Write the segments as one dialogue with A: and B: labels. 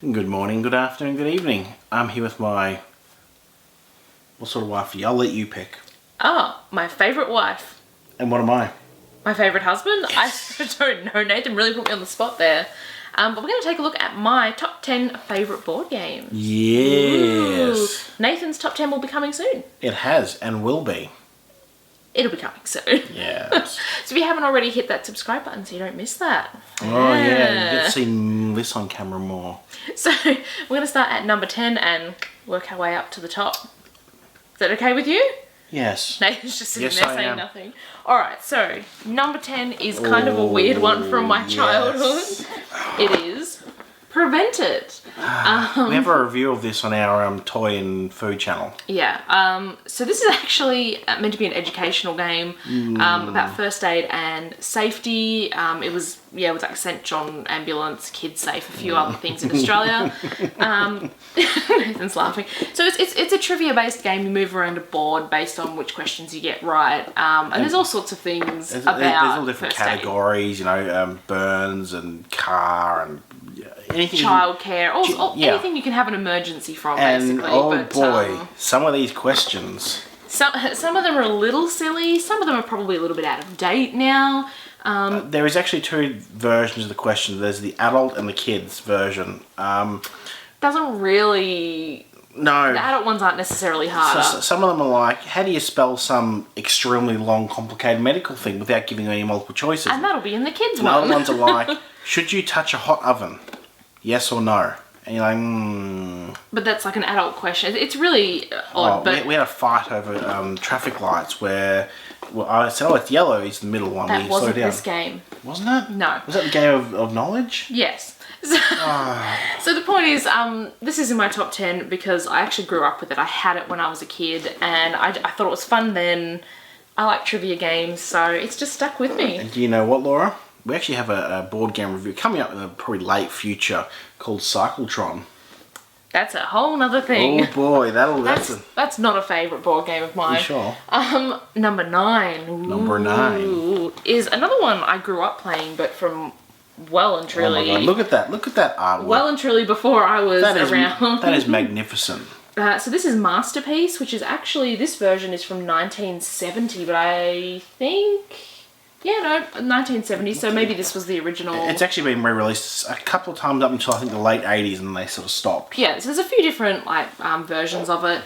A: Good morning, good afternoon, good evening. I'm here with my... What sort of wife are you? I'll let you pick.
B: Oh, my favourite wife.
A: And what am I?
B: My favourite husband?
A: Yes.
B: I don't know. Nathan really put me on the spot there. But we're going to take a look at my top 10 favourite board games.
A: Yes.
B: Ooh. Nathan's top 10 will be coming soon.
A: It has and will be.
B: It'll be coming soon.
A: Yes.
B: So if you haven't already, hit that subscribe button so you don't miss that.
A: Oh yeah, you get to see this on camera more.
B: So we're going to start at number 10 and work our way up to the top. Is that okay with you?
A: Yes.
B: Nathan's just sitting
A: Yes,
B: there
A: I
B: saying
A: am.
B: Nothing. Alright, so number 10 is kind of a weird one from my childhood. It is Prevent It.
A: We have a review of this on our toy and food channel.
B: Yeah, so this is actually meant to be an educational game about first aid and safety. It was like St. John Ambulance, Kids Safe, a few other things in Australia. Nathan's laughing. So it's a trivia-based game. You move around a board based on which questions you get right, and there's all sorts of things about
A: There's all different
B: first aid.
A: categories, burns and car and anything.
B: Childcare, anything you can have an emergency from,
A: And
B: basically.
A: oh boy, some of these questions.
B: Some of them are a little silly. Some of them are probably a little bit out of date now.
A: There is actually two versions of the question. There's the adult and the kids version.
B: Doesn't really...
A: No.
B: The adult ones aren't necessarily harder.
A: So some of them are like, how do you spell some extremely long, complicated medical thing without giving you any multiple choices?
B: And that'll be in the kids'
A: And
B: one.
A: other ones are like, should you touch a hot oven? Yes or no? And you're like,
B: But that's like an adult question. It's really odd. But
A: we had a fight over traffic lights where I said, it's yellow is the middle one.
B: that
A: We slowed
B: wasn't
A: down.
B: this game.
A: Wasn't it?
B: No.
A: Was that the game of knowledge?
B: Yes. So the point is, this is in my top 10 because I actually grew up with it. I had it when I was a kid and I thought it was fun then. I like trivia games, so it's just stuck with me.
A: And do you know what, Laura? We actually have a board game review coming up in the probably late future called Cyclotron.
B: That's a whole nother thing.
A: Oh boy,
B: That's not a favourite board game of mine.
A: You sure?
B: Number 9.
A: Number 9
B: is another one I grew up playing, but from well and truly.
A: Oh my God, look at that artwork.
B: Well and truly before I was around.
A: That is magnificent.
B: So this is Masterpiece, which is actually, this version is from 1970, but I think, 1970, so maybe this was the original.
A: It's actually been re-released a couple of times up until I think the late 80s and they sort of stopped.
B: Yeah, so there's a few different versions of it.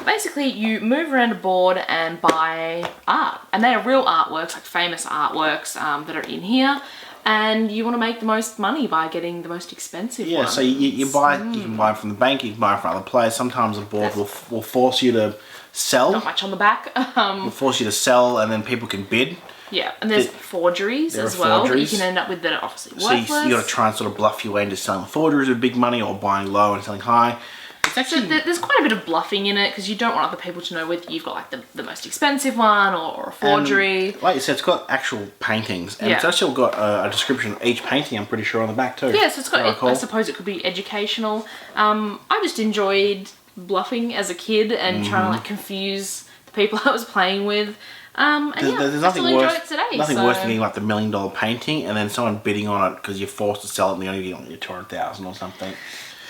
B: Basically, you move around a board and buy art, and they are real artworks, like famous artworks that are in here. And you want to make the most money by getting the most expensive ones.
A: So you buy, you can buy from the bank, you can buy from other players. Sometimes the board will force you to sell.
B: Not much on the back.
A: Will force you to sell and then people can bid.
B: Yeah, and there's forgeries as well that you can end up with that are obviously worthless.
A: So you got to try and sort of bluff your way into selling forgeries with big money or buying low and selling high. It's actually...
B: So there's quite a bit of bluffing in it because you don't want other people to know whether you've got like the most expensive one or a forgery.
A: And, like you said, it's got actual paintings and it's actually got a description of each painting, I'm pretty sure, on the back too.
B: Yeah, so it's got, I suppose it could be educational. I just enjoyed bluffing as a kid and trying to like confuse the people I was playing with.
A: There's nothing worse
B: than
A: getting like the $1 million painting and then someone bidding on it because you're forced to sell it and they only get on your $200,000 or something.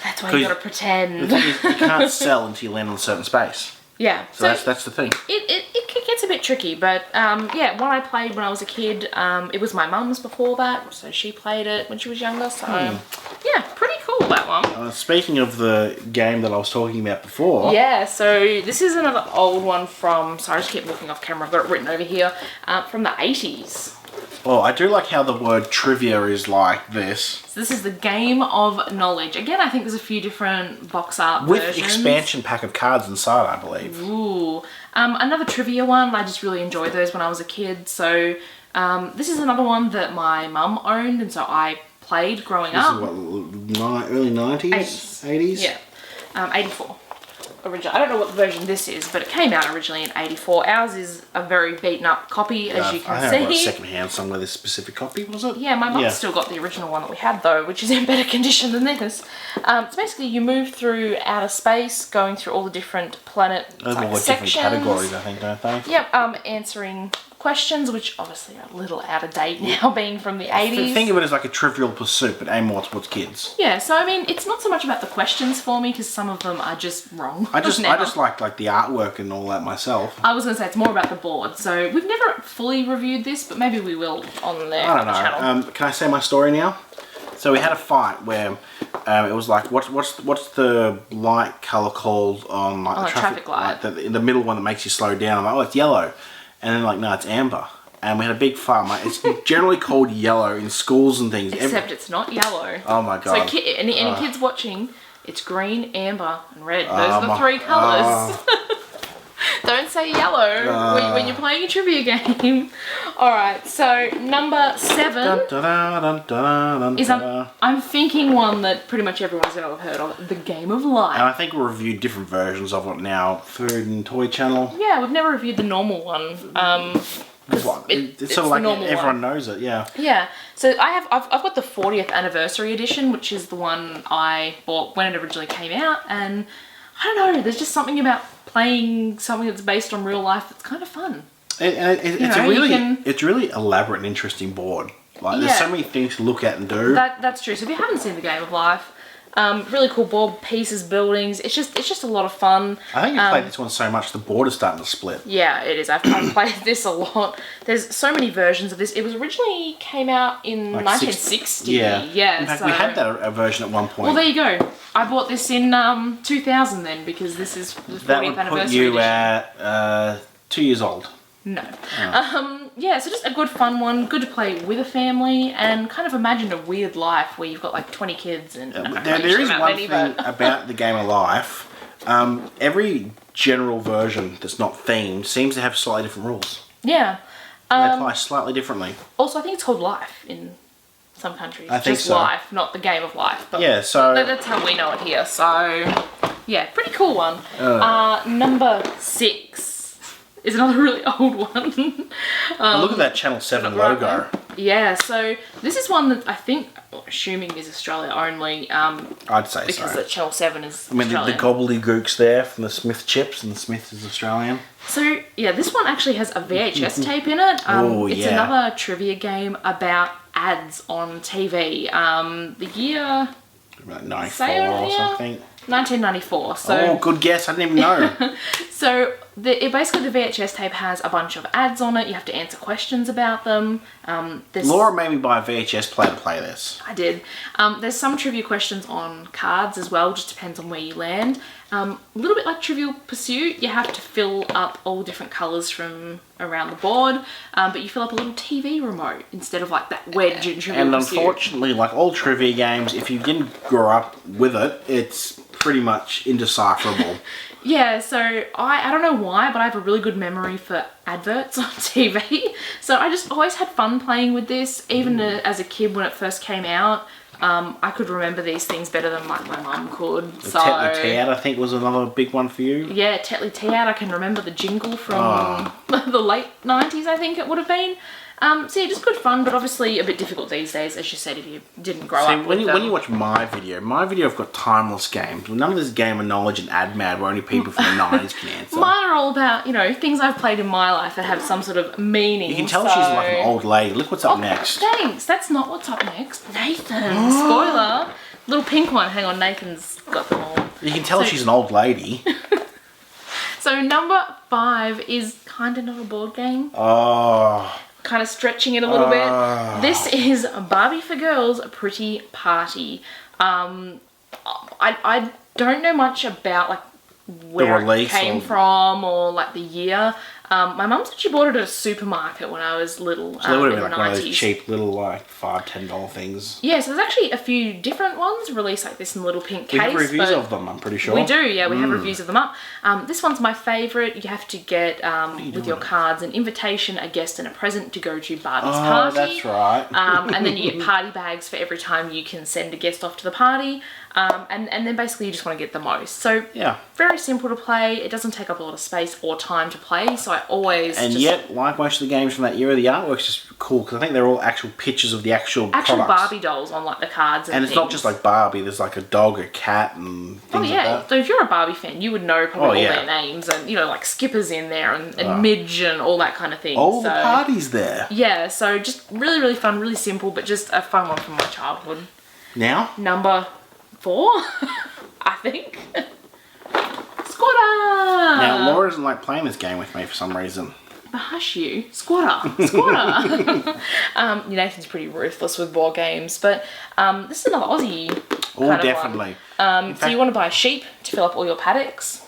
B: That's why you gotta pretend.
A: You can't sell until you land on a certain space.
B: Yeah.
A: So that's the thing.
B: It gets a bit tricky, but one I played when I was a kid, it was my mum's before that, so she played it when she was younger, so yeah, pretty cool, that one.
A: Speaking of the game that I was talking about before.
B: Yeah, so this is another old one from, sorry I just keep looking off camera, I've got it written over here, from the 80s.
A: Oh, I do like how the word trivia is like this.
B: So this is the Game of Knowledge. Again, I think there's a few different box art
A: with
B: versions.
A: expansion pack of cards inside, I believe.
B: Ooh. Another trivia one. I just really enjoyed those when I was a kid. So this is another one that my mum owned, and so I played growing up.
A: This is what, early 90s? 80s?
B: Yeah. 84. Original. I don't know what version this is, but it came out originally in 84. Ours is a very beaten up copy, as you can see.
A: I got second hand somewhere, this specific copy, was it?
B: Yeah, my mum's still got the original one that we had though, which is in better condition than this. So basically you move through outer space, going through all the different planet
A: all the
B: sections.
A: different categories, I think, don't they?
B: Yep, answering questions, which obviously are a little out of date now, being from the 80s.
A: Think of it as like a Trivial Pursuit, but aimed more towards kids.
B: Yeah, so I mean, it's not so much about the questions for me, because some of them are just wrong.
A: I just
B: now.
A: like the artwork and all that myself.
B: I was going to say it's more about the board. So we've never fully reviewed this, but maybe we will on the channel.
A: Can I say my story now? So we had a fight where it was like, what's the light color called on like the
B: traffic light?
A: In the middle one that makes you slow down. I'm like, oh, it's yellow, and then like, no, it's amber. And we had a big fight. Like, it's generally called yellow in schools and things.
B: Except it's not yellow.
A: Oh my god!
B: So any kids watching, it's green, amber, and red. Those are the three colors. Don't say yellow when you're playing a trivia game. Alright, so number 7 is I'm thinking one that pretty much everyone's going to have heard of, The Game of Life.
A: And I think we'll review different versions of it now, Food and Toy Channel.
B: Yeah, we've never reviewed the normal one.
A: It's sort of like everyone knows it, yeah.
B: Yeah, so I've got the 40th anniversary edition, which is the one I bought when it originally came out, and I don't know, there's just something about playing something that's based on real life that's kind of fun.
A: It's really elaborate and interesting board. Like there's so many things to look at and do.
B: That's true. So if you haven't seen The Game of Life, really cool board, pieces, buildings. It's just a lot of fun.
A: I think you played this one so much the board is starting to split.
B: Yeah, it is. I've played this a lot. There's so many versions of this. It was originally came out in like 1960. Yeah.
A: In fact, we had a version at one point.
B: Well, there you go. I bought this in 2000 then, because this is the 40th
A: that would
B: anniversary
A: put you
B: edition.
A: at 2 years old.
B: No. Yeah, so just a good fun one, good to play with a family, and kind of imagine a weird life where you've got like 20 kids and...
A: There is one thing about The Game of Life. Every general version that's not themed seems to have slightly different rules.
B: Yeah.
A: They apply slightly differently.
B: Also, I think it's called Life in some countries.
A: I think
B: just
A: so.
B: Life, not The Game of Life. But
A: yeah, so...
B: That's how we know it here, so... Yeah, pretty cool one. Number 6 is another really old one.
A: Look at that Channel 7 logo.
B: Yeah, so this is one that I think, assuming is Australia only.
A: I'd say
B: because
A: so.
B: Because Channel 7 is
A: the
B: Australian.
A: gobbledygooks there from the Smith chips, and the Smith is Australian.
B: So, yeah, this one actually has a VHS tape in it. It's another trivia game about ads on TV. The year...
A: About 94 or something.
B: 1994. So
A: good guess. I didn't even know.
B: So basically the VHS tape has a bunch of ads on it. You have to answer questions about them.
A: Laura made me buy a VHS player to play this.
B: I did. There's some trivia questions on cards as well. Just depends on where you land. A little bit like Trivial Pursuit, you have to fill up all different colours from around the board, but you fill up a little TV remote instead of like that wedge in Trivial Pursuit.
A: And unfortunately, like all trivia games, if you didn't grow up with it, it's pretty much indecipherable.
B: Yeah, so I don't know why, but I have a really good memory for adverts on TV. So I just always had fun playing with this, even as a kid when it first came out. I could remember these things better than like my mum could.
A: Tetley Tea Out, I think, was another big one for you.
B: Yeah, Tetley Tea Out. I can remember the jingle from the late 90s, I think it would have been. So yeah, just good fun, but obviously a bit difficult these days, as you said, if you didn't grow up with them.
A: When you watch my video I've got timeless games. None of this game of knowledge and ad mad where only people from the 90s can answer.
B: Mine are all about, things I've played in my life that have some sort of meaning.
A: You can tell she's like an old lady. Look what's up next.
B: Thanks. That's not what's up next. Nathan. Spoiler. Little pink one. Hang on, Nathan's got them all.
A: You can tell she's an old lady.
B: So number 5 is kind of not a board game.
A: Oh...
B: Kind of stretching it a little bit. This is Barbie for Girls Pretty Party. I don't know much about like where it came from or like the year. My mum said she bought it at a supermarket when I was little.
A: So that would have been
B: in
A: like
B: the
A: one of
B: 90s.
A: those cheap little like $5-10 things.
B: Yeah, so there's actually a few different ones released like this in little pink case.
A: We have reviews of them, I'm pretty sure.
B: We do, yeah, we have reviews of them up. This one's my favourite. You have to get, with your cards, an invitation, a guest and a present to go to Barbie's party.
A: That's right.
B: And then you get party bags for every time you can send a guest off to the party. And then basically you just want to get the most. So
A: Yeah.
B: very simple to play. It doesn't take up a lot of space or time to play. So I always
A: And yet, like most of the games from that era, the artwork's just cool because I think they're all actual pictures of the actual products.
B: Barbie dolls on like the cards and
A: And it's not
B: things.
A: just like Barbie. There's like a dog, a cat, and things
B: Oh
A: like
B: yeah,
A: that.
B: so if you're a Barbie fan, you would know probably
A: Oh,
B: all
A: yeah.
B: their names and like Skipper's in there and Midge and all that kind of thing.
A: All
B: so,
A: the parties there.
B: yeah, so just really, really fun, really simple, but just a fun one from my childhood.
A: Now?
B: Number 4, I think. Squatter!
A: Now, Laura doesn't like playing this game with me for some reason.
B: Hush you. Squatter. Nathan's pretty ruthless with board games, but this is another Aussie
A: Oh,
B: kind of
A: definitely.
B: one. So you want to buy a sheep to fill up all your paddocks.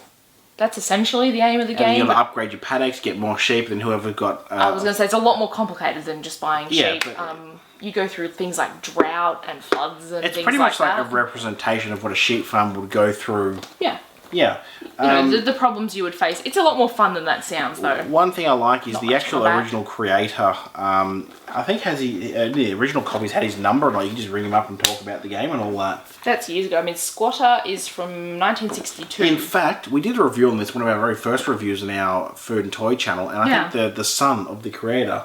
B: That's essentially the aim of the
A: And
B: game.
A: you got to
B: but
A: upgrade your paddocks, get more sheep than whoever got...
B: I was going to say, it's a lot more complicated than just buying
A: Yeah,
B: sheep.
A: but-
B: You go through things like drought and floods and
A: it's
B: things
A: pretty much like
B: that.
A: a representation of what a sheep farm would go through.
B: Yeah.
A: Yeah.
B: You know, the problems you would face. It's a lot more fun than that sounds, though.
A: One thing I like is
B: Not
A: the
B: much
A: actual
B: combat.
A: original creator. I think has the original copies had his number, and like you can just ring him up and talk about the game and all that.
B: That's years ago. I mean, Squatter is from 1962.
A: In fact, we did a review on this, one of our very first reviews on our food and toy channel, and I think the son of the creator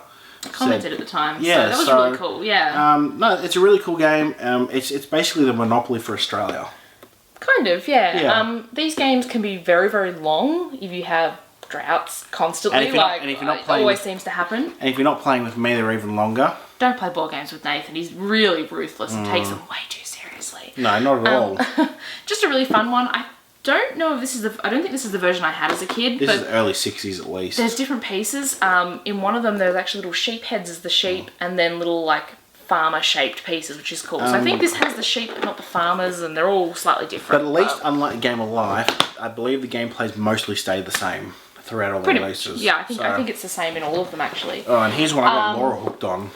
B: commented at the time.
A: Yeah,
B: so that was
A: so,
B: really cool. Yeah.
A: no, it's a really cool game. It's basically the Monopoly for Australia.
B: Kind of, yeah.
A: Yeah.
B: These games can be very, very long if you have droughts constantly.
A: And if you're not-
B: like,
A: and if you're not
B: it
A: playing
B: always
A: with-
B: seems to happen.
A: And if you're not playing with me, they're even longer.
B: Don't play board games with Nathan. He's really ruthless and takes them way too seriously.
A: No, not at all.
B: Just a really fun one. I don't know if this is I don't think this is the version I had as a kid,
A: This
B: but
A: is early 60s at least.
B: there's different pieces. In one of them, there's actually little sheep heads as the sheep, and then little like farmer-shaped pieces, which is cool. So I think this has the sheep, but not the farmers, and they're all slightly
A: But
B: different.
A: at least, unlike a Game of Life, I believe the gameplay's mostly stayed the same throughout all the
B: pretty much.
A: releases.
B: Yeah, I think
A: So-
B: it's the same in all of them actually.
A: Oh, and here's one I got Laura hooked on.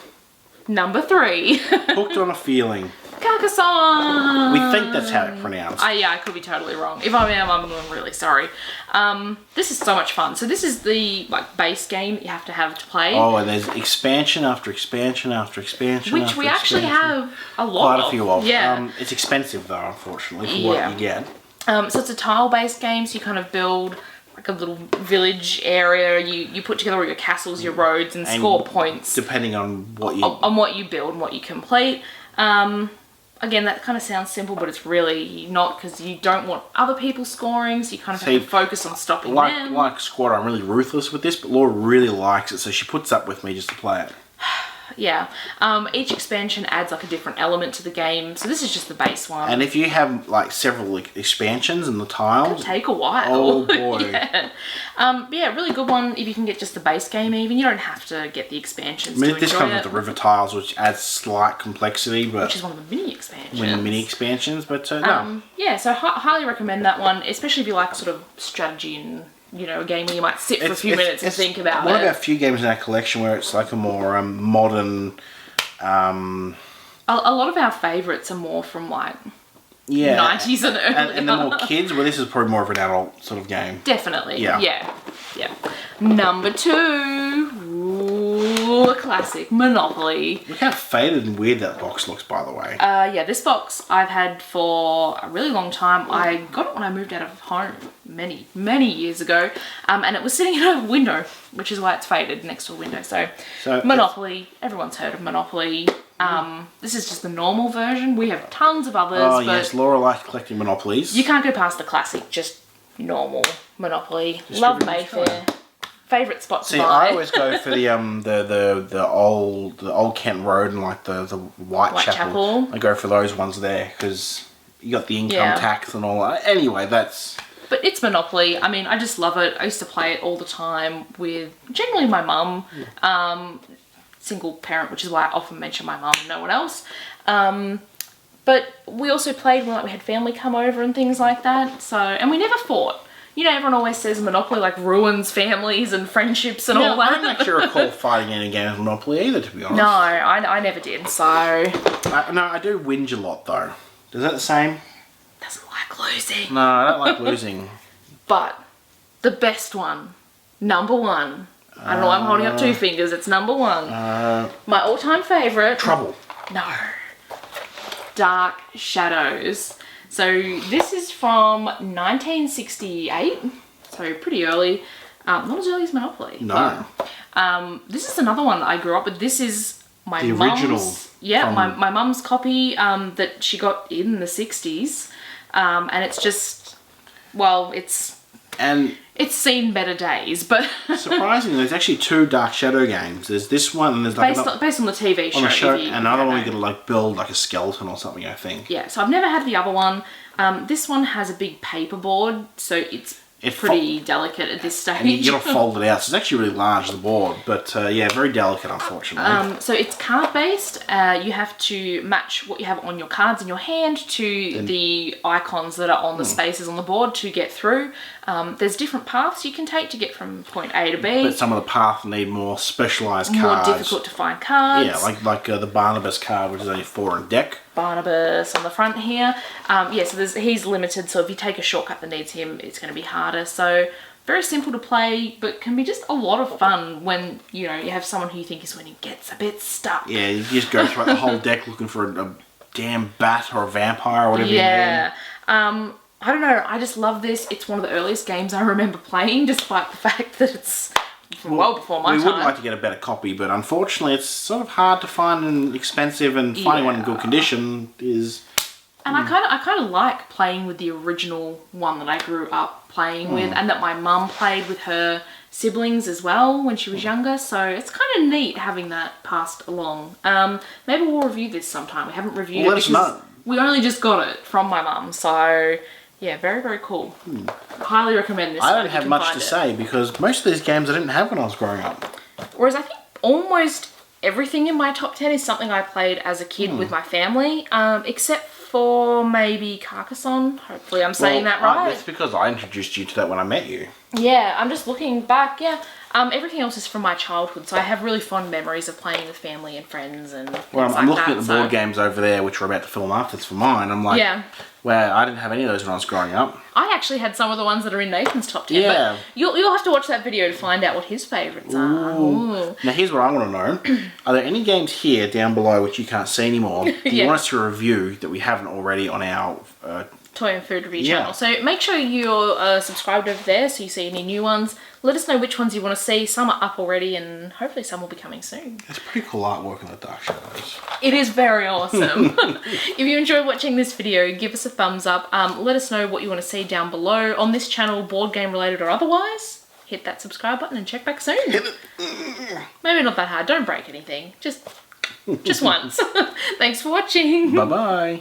B: Number 3,
A: Hooked on a feeling.
B: Carcassonne.
A: We think that's how it's pronounced.
B: Yeah, I could be totally wrong. If I am, I'm really sorry. This is so much fun. So this is the like base game that you have to play,
A: Oh, and there's expansion after expansion after expansion.
B: which
A: after
B: we actually
A: expansion.
B: have a lot
A: Quite a few of.
B: Yeah.
A: It's expensive though, unfortunately, for
B: Yeah.
A: what you get.
B: So it's a tile-based game, so you kind of build like a little village area. You put together all your castles, your roads, and score points
A: Depending on what you...
B: on what you build and what you complete. Again, that kind of sounds simple, but it's really not, because you don't want other people scoring, so you kind of have to focus on stopping them.
A: Like Squatter, I'm really ruthless with this, but Laura really likes it, so she puts up with me just to play it.
B: Yeah. Each expansion adds like a different element to the game, so this is just the base one.
A: And if you have like several expansions in the tiles,
B: Take a while.
A: Oh, boy.
B: Yeah. Yeah, really good one if you can get just the base game even. You don't have to get the expansions
A: I mean,
B: to
A: this
B: enjoy
A: comes
B: it,
A: with the river tiles, which adds slight complexity, but
B: which is one of the mini expansions.
A: when the mini expansions, but no.
B: Yeah, so highly recommend that one, especially if you like sort of strategy and, you know, a game where you might sit for a few minutes and think about
A: one
B: it.
A: of our few games in our collection where it's like a more modern,
B: A lot of our favourites are more from like
A: yeah,
B: 90s and earlier.
A: and they're more kids. Well, this is probably more of an adult sort of game.
B: Definitely.
A: Yeah.
B: Yeah. Number 2. Ooh, a classic. Monopoly.
A: Look how faded and weird that box looks, by the way.
B: Yeah, this box I've had for a really long time. I got it when I moved out of home many, many years ago. And it was sitting in a window, which is why it's faded next to a window. So Monopoly. Everyone's heard of Monopoly. This is just the normal version. We have tons of others.
A: Oh
B: but
A: yes, Laura likes collecting Monopolies.
B: you can't go past the classic, just normal Monopoly.
A: Just
B: Love
A: everything's
B: Mayfair.
A: fine.
B: Favourite spot to
A: See,
B: buy.
A: I always go for the old Kent Road and like the Whitechapel.
B: Whitechapel.
A: I go for those ones there because you got the income
B: Yeah.
A: tax and all that. Anyway, that's
B: But it's Monopoly. I mean, I just love it. I used to play it all the time with generally my mum. Single parent, which is why I often mention my mum and no one else. But we also played when like, we had family come over and things like that. So, and we never fought. You know, everyone always says Monopoly like ruins families and friendships and all
A: I
B: that.
A: don't actually recall fighting any game of Monopoly either, to be honest.
B: No, I never did. So,
A: No, I do whinge a lot though. Is that the same?
B: doesn't like losing.
A: No, I don't like losing.
B: But the best one, number 1. I don't know why I'm holding up 2 fingers. It's number 1. My all-time favourite.
A: Trouble.
B: No. Dark Shadows. So this is from 1968, so pretty early. Not as early as Monopoly.
A: No.
B: But, this is another one that I grew up with. This is my
A: The original
B: mum's. Yeah,
A: from-
B: my mum's copy that she got in the 60s. And it's just, well,
A: And
B: it's seen better days, but
A: surprisingly, there's actually 2 Dark Shadow games. There's this one, and there's like
B: based on the TV show.
A: on the show,
B: if you
A: another
B: don't
A: one
B: know.
A: you gotta like build like a skeleton or something, I think.
B: Yeah, so I've never had the other one. This one has a big paperboard, so it's
A: It
B: pretty delicate at this stage.
A: And you gotta fold it out, so it's actually really large, the board, but yeah, very delicate, unfortunately.
B: So it's card based. You have to match what you have on your cards in your hand to the icons that are on the spaces on the board to get through. There's different paths you can take to get from point A to B.
A: But some of the paths need more specialised
B: More
A: cards.
B: difficult to find cards.
A: Yeah, like the Barnabas card, which is only 4 in deck.
B: Barnabas on the front here. Yeah, so he's limited, so if you take a shortcut that needs him, it's going to be harder. So very simple to play, but can be just a lot of fun when, you know, you have someone who you think is winning gets a bit stuck.
A: Yeah, you just go through the whole deck looking for a damn bat or a vampire or whatever
B: Yeah. I don't know, I just love this. It's one of the earliest games I remember playing, despite the fact that it's well before my
A: we
B: time.
A: would like to get a better copy, but unfortunately it's sort of hard to find and expensive, and finding one in good condition is...
B: And I kind of like playing with the original one that I grew up playing with, and that my mum played with her siblings as well when she was younger. So it's kind of neat having that passed along. Maybe we'll review this sometime. We haven't reviewed
A: Well,
B: it
A: let us
B: because
A: know.
B: we only just got it from my mum. So yeah, very, very cool. Highly recommend this.
A: I
B: if
A: don't
B: you
A: have
B: can
A: much
B: find
A: to
B: it.
A: say because most of these games I didn't have when I was growing up.
B: Whereas I think almost everything in my top 10 is something I played as a kid with my family, except for maybe Carcassonne. Hopefully I'm saying that right.
A: That's because I introduced you to that when I met you.
B: Yeah, I'm just looking back, yeah. Everything else is from my childhood, so I have really fond memories of playing with family and friends and things
A: Well, I'm
B: like
A: looking
B: that,
A: at the board games over there, which we're about to film after. It's for mine. I'm like,
B: Yeah.
A: well, I didn't have any of those when I was growing up.
B: I actually had some of the ones that are in Nathan's top 10,
A: Yeah.
B: but you'll have to watch that video to find out what his favourites are. Ooh.
A: Now, here's what I want to know. Are there any games here down below which you can't see anymore that you
B: Yeah.
A: want us to review that we haven't already on our...
B: Toy and Food Review
A: Yeah.
B: channel. So make sure you're subscribed over there so you see any new ones. Let us know which ones you want to see. Some are up already and hopefully some will be coming soon.
A: It's pretty cool artwork in the Dark Shadows.
B: It is very awesome. If you enjoyed watching this video, give us a thumbs up. Let us know what you want to see down below on this channel, board game related or otherwise. Hit that subscribe button and check back soon. Maybe not that hard. Don't break anything. Just once. Thanks for watching.
A: Bye-bye.